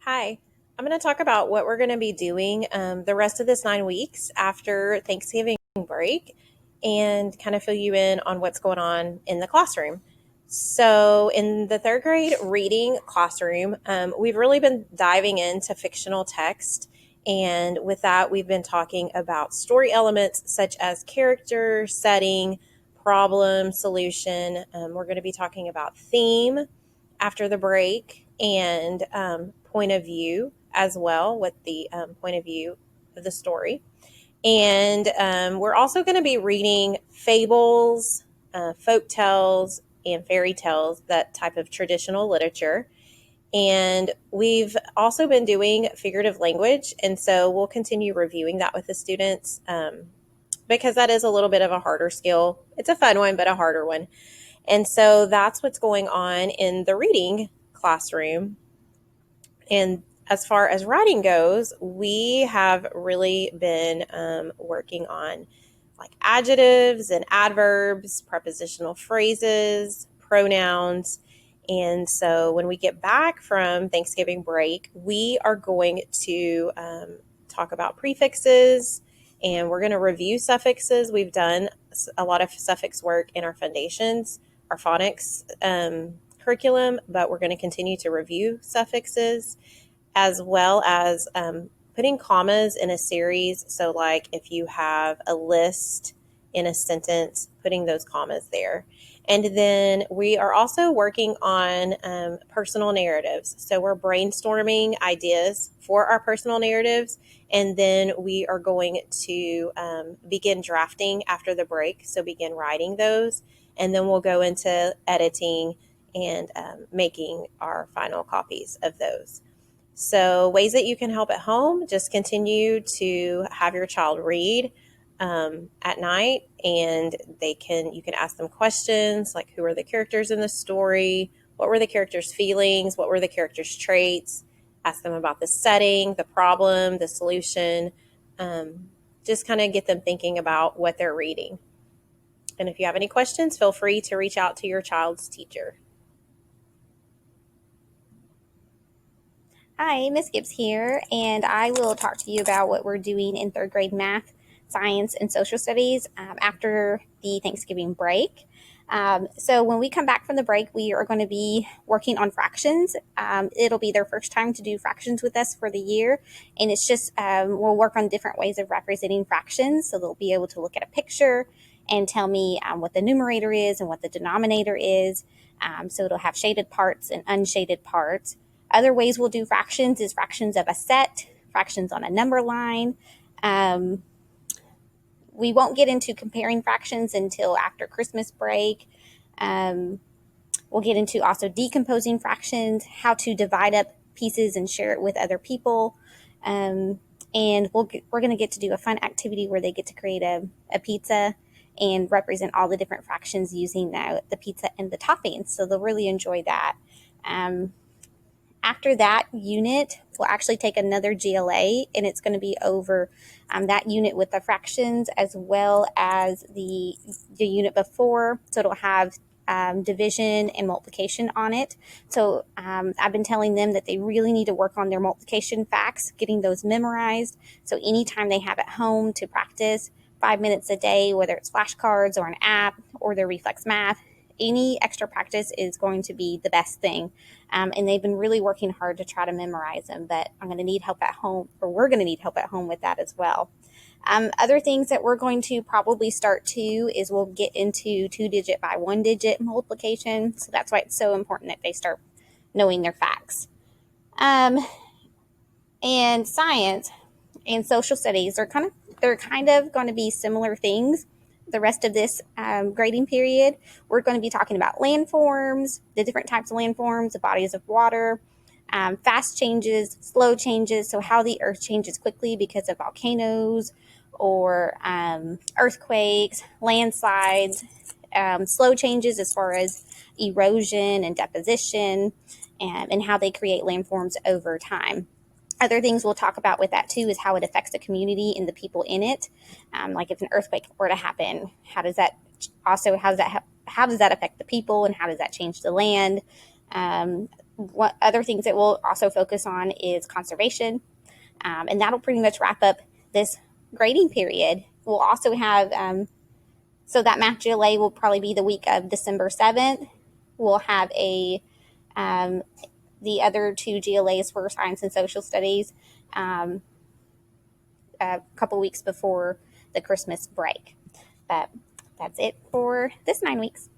Hi, I'm going to talk about what we're going to be doing the rest of this 9 weeks after Thanksgiving break and kind of fill you in on what's going on in the classroom. So, in the third grade reading classroom, we've really been diving into fictional text. And with that, we've been talking about story elements such as character, setting, problem, solution. We're going to be talking about theme after the break and point of view as well, with the point of view of the story. And we're also going to be reading fables, folk tales, and fairy tales, that type of traditional literature. And we've also been doing figurative language. And so we'll continue reviewing that with the students because that is a little bit of a harder skill. It's a fun one, but a harder one. And so that's what's going on in the reading classroom. And as far as writing goes, we have really been working on like adjectives and adverbs, prepositional phrases, pronouns. And so when we get back from Thanksgiving break, we are going to talk about prefixes and we're going to review suffixes. We've done a lot of suffix work in our foundations, our phonics curriculum, but we're going to continue to review suffixes as well as putting commas in a series. So, like if you have a list in a sentence, putting those commas there. And then we are also working on personal narratives. So, we're brainstorming ideas for our personal narratives. And then we are going to begin drafting after the break. So, begin writing those. And then we'll go into editing and making our final copies of those. So, ways that you can help at home, just continue to have your child read at night, and you can ask them questions like, who are the characters in the story? What were the characters' feelings? What were the characters' traits? Ask them about the setting, the problem, the solution. Just kind of get them thinking about what they're reading. And if you have any questions, feel free to reach out to your child's teacher. Hi, Miss Gibbs here, and I will talk to you about what we're doing in third grade math, science, and social studies after the Thanksgiving break. So, when we come back from the break, we are going to be working on fractions. It'll be their first time to do fractions with us for the year, and it's just we'll work on different ways of representing fractions. So, they'll be able to look at a picture and tell me what the numerator is and what the denominator is. So, it'll have shaded parts and unshaded parts. Other ways we'll do fractions is fractions of a set, fractions on a number line. Um, we won't get into comparing fractions until after Christmas break. Um, we'll get into also decomposing fractions, how to divide up pieces and share it with other people. And we're going to get to do a fun activity where they get to create a pizza and represent all the different fractions using the pizza and the toppings. So they'll really enjoy that. After that unit, we'll actually take another GLA, and it's going to be over that unit with the fractions as well as the unit before. So it'll have division and multiplication on it. So I've been telling them that they really need to work on their multiplication facts, getting those memorized. So anytime they have at home to practice 5 minutes a day, whether it's flashcards or an app or their reflex math, any extra practice is going to be the best thing. And they've been really working hard to try to memorize them, but I'm going to need help at home, or we're going to need help at home with that as well. Other things that we're going to probably start to is we'll get into 2-digit by 1-digit multiplication. So that's why it's so important that they start knowing their facts. And science and social studies are they're kind of going to be similar things. The rest of this grading period, we're going to be talking about landforms, the different types of landforms, the bodies of water, fast changes, slow changes, so how the earth changes quickly because of volcanoes or earthquakes, landslides, slow changes as far as erosion and deposition, and how they create landforms over time. Other things we'll talk about with that too is how it affects the community and the people in it. Like if an earthquake were to happen, how does that affect the people, and how does that change the land? what other things that we'll also focus on is conservation, and that'll pretty much wrap up this grading period. We'll also have, so that math GLA will probably be the week of December 7th. We'll have the other two GLAs for science and social studies a couple weeks before the Christmas break. But that's it for this 9 weeks.